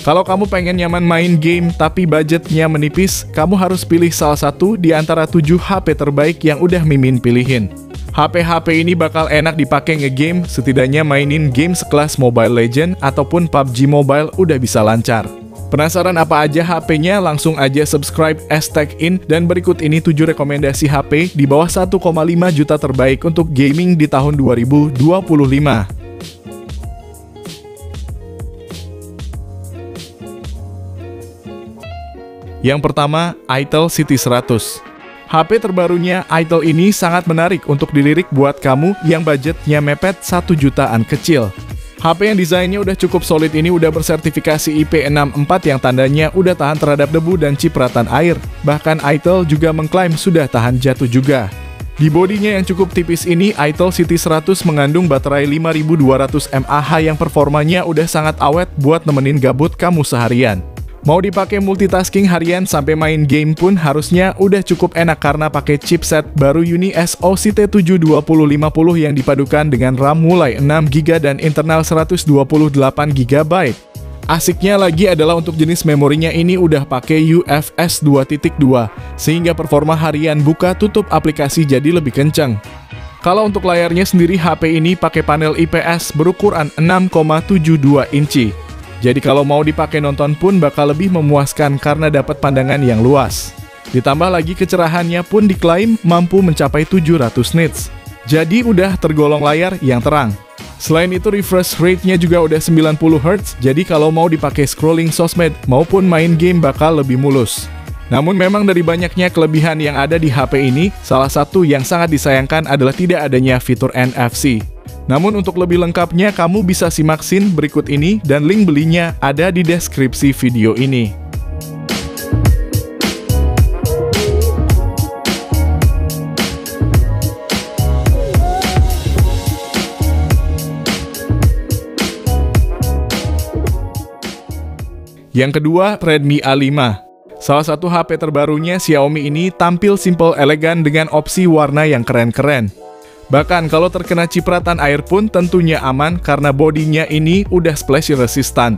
Kalau kamu pengen nyaman main game tapi budgetnya menipis, kamu harus pilih salah satu di antara 7 HP terbaik yang udah Mimin pilihin. HP-HP ini bakal enak dipakai nge-game, setidaknya mainin game sekelas Mobile Legends ataupun PUBG Mobile udah bisa lancar. Penasaran apa aja HP-nya? Langsung aja subscribe #in dan berikut ini 7 rekomendasi HP di bawah 1,5 juta terbaik untuk gaming di tahun 2025. Yang pertama, Itel City 100. HP terbarunya Itel ini sangat menarik untuk dilirik buat kamu yang budgetnya mepet 1 jutaan kecil. HP yang desainnya udah cukup solid ini udah bersertifikasi IP64 yang tandanya udah tahan terhadap debu dan cipratan air. Bahkan Itel juga mengklaim sudah tahan jatuh juga. Di bodinya yang cukup tipis ini, Itel City 100 mengandung baterai 5200 mAh yang performanya udah sangat awet buat nemenin gabut kamu seharian. Mau dipakai multitasking harian sampai main game pun harusnya udah cukup enak karena pakai chipset baru Uni SoC T7 2050 yang dipadukan dengan RAM mulai 6GB dan internal 128GB. Asiknya lagi adalah untuk jenis memorinya ini udah pakai UFS 2.2 sehingga performa harian buka tutup aplikasi jadi lebih kencang. Kalau untuk layarnya sendiri HP ini pakai panel IPS berukuran 6,72 inci. Jadi kalau mau dipakai nonton pun bakal lebih memuaskan karena dapat pandangan yang luas. Ditambah lagi kecerahannya pun diklaim mampu mencapai 700 nits. Jadi udah tergolong layar yang terang. Selain itu refresh rate-nya juga udah 90Hz, jadi kalau mau dipakai scrolling sosmed maupun main game bakal lebih mulus. Namun memang dari banyaknya kelebihan yang ada di HP ini, salah satu yang sangat disayangkan adalah tidak adanya fitur NFC. Namun untuk lebih lengkapnya kamu bisa simak scene berikut ini dan link belinya ada di deskripsi video ini. Yang kedua, Redmi A5. Salah satu HP terbarunya Xiaomi ini tampil simple elegan dengan opsi warna yang keren-keren. Bahkan kalau terkena cipratan air pun tentunya aman karena bodinya ini udah splash resistant.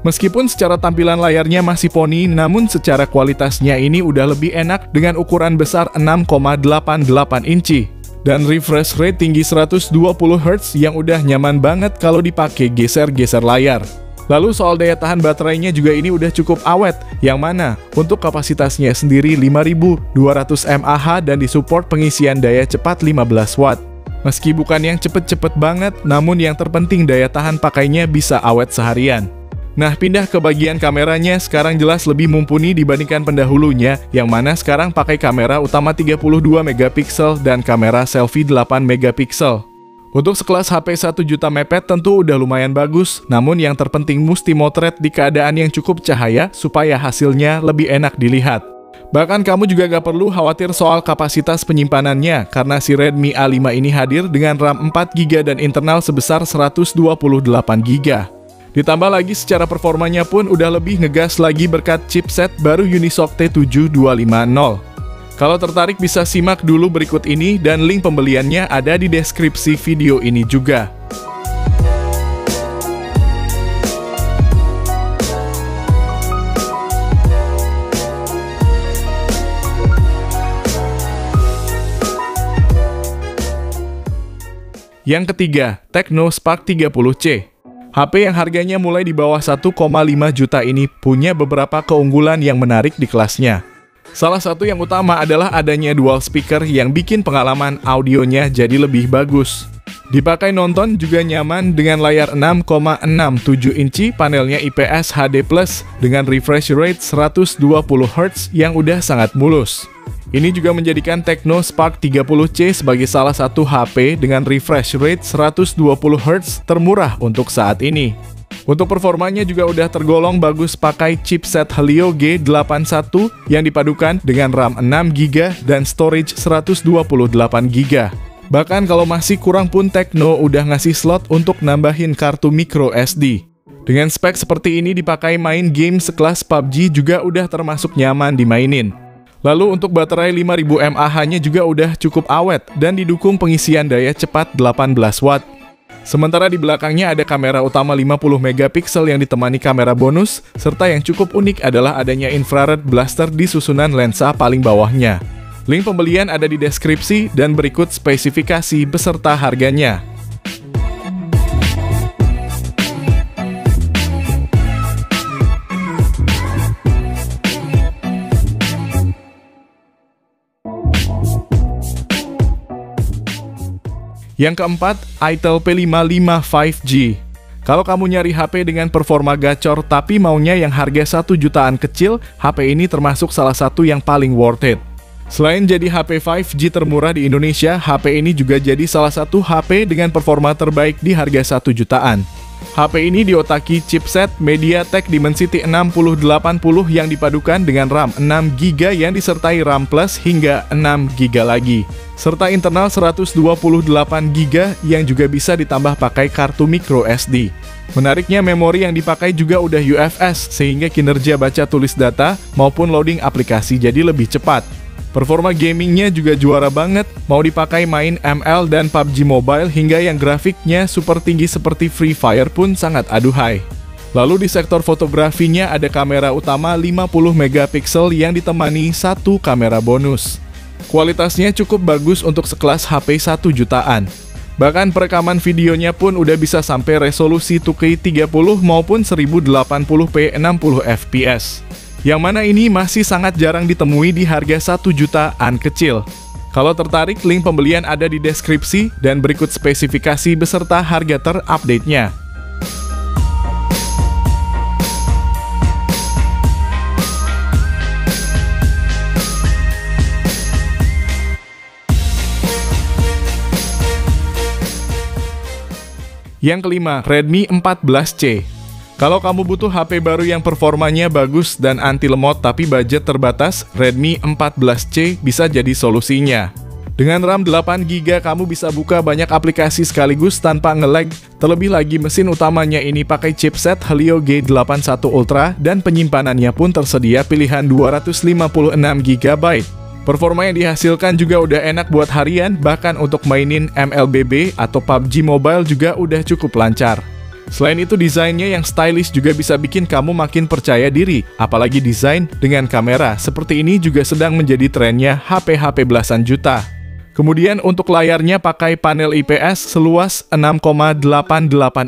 Meskipun secara tampilan layarnya masih poni, namun secara kualitasnya ini udah lebih enak dengan ukuran besar 6,88 inci. Dan refresh rate tinggi 120Hz yang udah nyaman banget kalau dipakai geser-geser layar. Lalu soal daya tahan baterainya juga ini udah cukup awet, yang mana untuk kapasitasnya sendiri 5200 mAh dan disupport pengisian daya cepat 15 watt. Meski bukan yang cepet-cepet banget, namun yang terpenting daya tahan pakainya bisa awet seharian. Nah, pindah ke bagian kameranya, sekarang jelas lebih mumpuni dibandingkan pendahulunya, yang mana sekarang pakai kamera utama 32 megapiksel dan kamera selfie 8 megapiksel. Untuk sekelas HP 1 juta mepet tentu udah lumayan bagus, namun yang terpenting mesti motret di keadaan yang cukup cahaya supaya hasilnya lebih enak dilihat. Bahkan kamu juga gak perlu khawatir soal kapasitas penyimpanannya, karena si Redmi A5 ini hadir dengan RAM 4GB dan internal sebesar 128GB. Ditambah lagi secara performanya pun udah lebih ngegas lagi berkat chipset baru Unisoc T7250. Kalau tertarik bisa simak dulu berikut ini dan link pembeliannya ada di deskripsi video ini juga. Yang ketiga, Tecno Spark 30C. HP yang harganya mulai di bawah 1,5 juta ini punya beberapa keunggulan yang menarik di kelasnya. Salah satu yang utama adalah adanya dual speaker yang bikin pengalaman audionya jadi lebih bagus. Dipakai nonton juga nyaman dengan layar 6,67 inci, panelnya IPS HD+, dengan refresh rate 120Hz yang udah sangat mulus. Ini juga menjadikan Tecno Spark 30C sebagai salah satu HP dengan refresh rate 120Hz termurah untuk saat ini. Untuk performanya juga udah tergolong bagus pakai chipset Helio G81 yang dipadukan dengan RAM 6GB dan storage 128GB. Bahkan kalau masih kurang pun Tecno udah ngasih slot untuk nambahin kartu micro SD. Dengan spek seperti ini dipakai main game sekelas PUBG juga udah termasuk nyaman dimainin. Lalu untuk baterai 5000 mAh-nya juga udah cukup awet dan didukung pengisian daya cepat 18 watt. Sementara di belakangnya ada kamera utama 50 megapiksel yang ditemani kamera bonus, serta yang cukup unik adalah adanya infrared blaster di susunan lensa paling bawahnya. Link pembelian ada di deskripsi dan berikut spesifikasi beserta harganya. Yang keempat, Itel P55 5G. Kalau kamu nyari HP dengan performa gacor tapi maunya yang harga 1 jutaan kecil, HP ini termasuk salah satu yang paling worth it. Selain jadi HP 5G termurah di Indonesia, HP ini juga jadi salah satu HP dengan performa terbaik di harga 1 jutaan. HP ini diotaki chipset MediaTek Dimensity 6080 yang dipadukan dengan RAM 6GB yang disertai RAM Plus hingga 6GB lagi, serta internal 128GB yang juga bisa ditambah pakai kartu micro SD. Menariknya, memori yang dipakai juga udah UFS sehingga kinerja baca tulis data maupun loading aplikasi jadi lebih cepat. Performa gamingnya juga juara banget, mau dipakai main ML dan PUBG Mobile hingga yang grafiknya super tinggi seperti Free Fire pun sangat aduhai. Lalu di sektor fotografinya ada kamera utama 50 megapiksel yang ditemani satu kamera bonus. Kualitasnya cukup bagus untuk sekelas HP 1 jutaan. Bahkan perekaman videonya pun udah bisa sampai resolusi 2K 30 maupun 1080p 60 fps. Yang mana ini masih sangat jarang ditemui di harga 1 jutaan kecil. Kalau tertarik, link pembelian ada di deskripsi dan berikut spesifikasi beserta harga terupdate-nya. Yang kelima, Redmi 14C. Kalau kamu butuh HP baru yang performanya bagus dan anti lemot tapi budget terbatas, Redmi 14C bisa jadi solusinya. Dengan RAM 8GB kamu bisa buka banyak aplikasi sekaligus tanpa nge-lag. Terlebih lagi mesin utamanya ini pakai chipset Helio G81 Ultra dan penyimpanannya pun tersedia pilihan 256GB. Performa yang dihasilkan juga udah enak buat harian, bahkan untuk mainin MLBB atau PUBG Mobile juga udah cukup lancar. Selain itu, desainnya yang stylish juga bisa bikin kamu makin percaya diri, apalagi desain dengan kamera seperti ini juga sedang menjadi trennya HP-HP belasan juta. Kemudian untuk layarnya pakai panel IPS seluas 6,88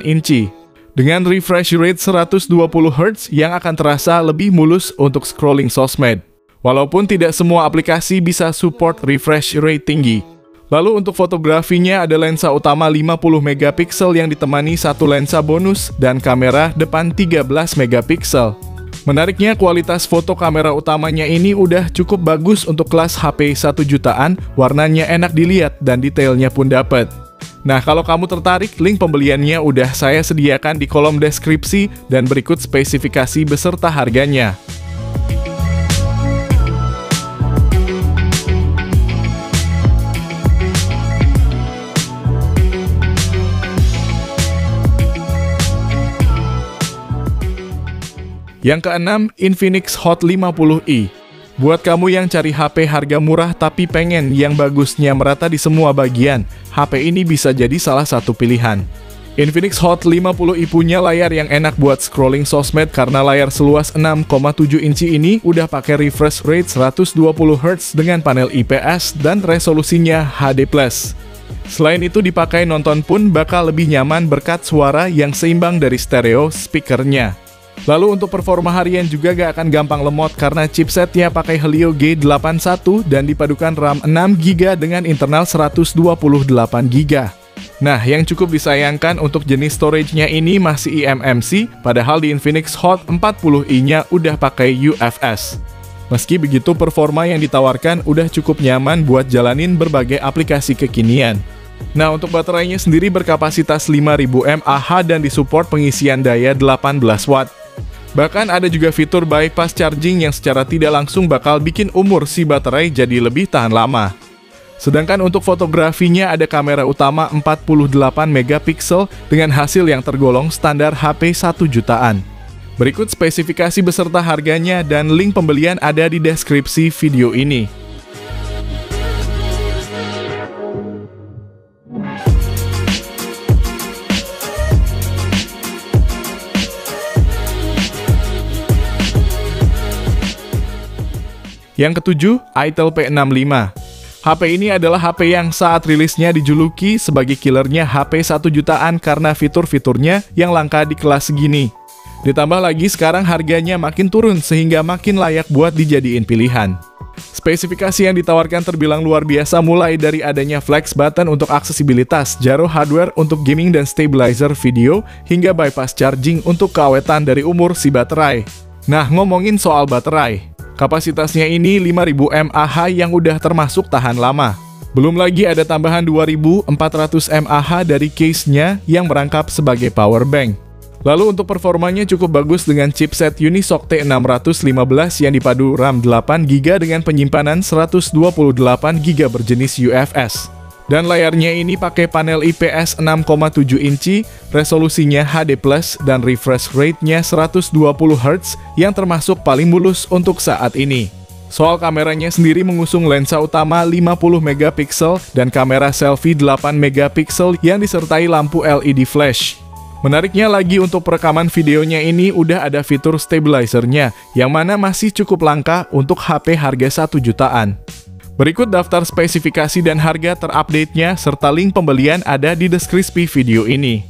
inci dengan refresh rate 120Hz yang akan terasa lebih mulus untuk scrolling sosmed. Walaupun tidak semua aplikasi bisa support refresh rate tinggi. Lalu untuk fotografinya ada lensa utama 50 megapiksel yang ditemani satu lensa bonus dan kamera depan 13 megapiksel. Menariknya, kualitas foto kamera utamanya ini udah cukup bagus untuk kelas HP 1 jutaan, warnanya enak dilihat dan detailnya pun dapet. Nah, kalau kamu tertarik, link pembeliannya udah saya sediakan di kolom deskripsi dan berikut spesifikasi beserta harganya. Yang keenam, Infinix Hot 50i. Buat kamu yang cari HP harga murah tapi pengen yang bagusnya merata di semua bagian, HP ini bisa jadi salah satu pilihan. Infinix Hot 50i punya layar yang enak buat scrolling sosmed karena layar seluas 6,7 inci ini udah pakai refresh rate 120Hz dengan panel IPS dan resolusinya HD+. Selain itu, dipakai nonton pun bakal lebih nyaman berkat suara yang seimbang dari stereo speakernya. Lalu untuk performa harian juga gak akan gampang lemot karena chipsetnya pakai Helio G81 dan dipadukan RAM 6GB dengan internal 128GB. Nah, yang cukup disayangkan untuk jenis storage-nya ini masih eMMC, padahal di Infinix Hot 40i-nya udah pakai UFS. Meski begitu, performa yang ditawarkan udah cukup nyaman buat jalanin berbagai aplikasi kekinian. Nah, untuk baterainya sendiri berkapasitas 5000 mAh dan disupport pengisian daya 18 watt. Bahkan ada juga fitur bypass charging yang secara tidak langsung bakal bikin umur si baterai jadi lebih tahan lama. Sedangkan untuk fotografinya ada kamera utama 48 megapiksel dengan hasil yang tergolong standar HP 1 jutaan. Berikut spesifikasi beserta harganya dan link pembelian ada di deskripsi video ini. Yang ketujuh, Itel P65. HP ini adalah HP yang saat rilisnya dijuluki sebagai killernya HP 1 jutaan karena fitur-fiturnya yang langka di kelas segini. Ditambah lagi sekarang harganya makin turun sehingga makin layak buat dijadiin pilihan. Spesifikasi yang ditawarkan terbilang luar biasa, mulai dari adanya flex button untuk aksesibilitas, gyro hardware untuk gaming dan stabilizer video, hingga bypass charging untuk keawetan dari umur si baterai. Nah, ngomongin soal baterai, kapasitasnya ini 5000 mAh yang udah termasuk tahan lama. Belum lagi ada tambahan 2400 mAh dari case-nya yang merangkap sebagai power bank. Lalu untuk performanya cukup bagus dengan chipset Unisoc T615 yang dipadu RAM 8GB dengan penyimpanan 128GB berjenis UFS. Dan layarnya ini pakai panel IPS 6,7 inci, resolusinya HD+, dan refresh rate-nya 120Hz yang termasuk paling mulus untuk saat ini. Soal kameranya sendiri mengusung lensa utama 50MP dan kamera selfie 8MP yang disertai lampu LED flash. Menariknya lagi, untuk perekaman videonya ini udah ada fitur stabilizer-nya, yang mana masih cukup langka untuk HP harga 1 jutaan. Berikut daftar spesifikasi dan harga terupdate-nya, serta link pembelian ada di deskripsi video ini.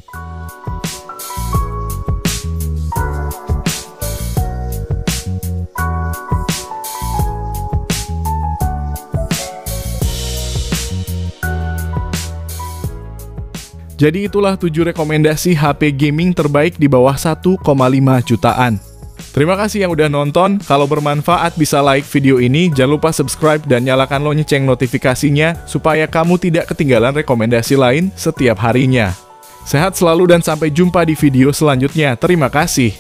Jadi itulah 7 rekomendasi HP gaming terbaik di bawah 1,5 jutaan. Terima kasih yang udah nonton. Kalau bermanfaat bisa like video ini, jangan lupa subscribe dan nyalakan lonceng notifikasinya supaya kamu tidak ketinggalan rekomendasi lain setiap harinya. Sehat selalu dan sampai jumpa di video selanjutnya. Terima kasih.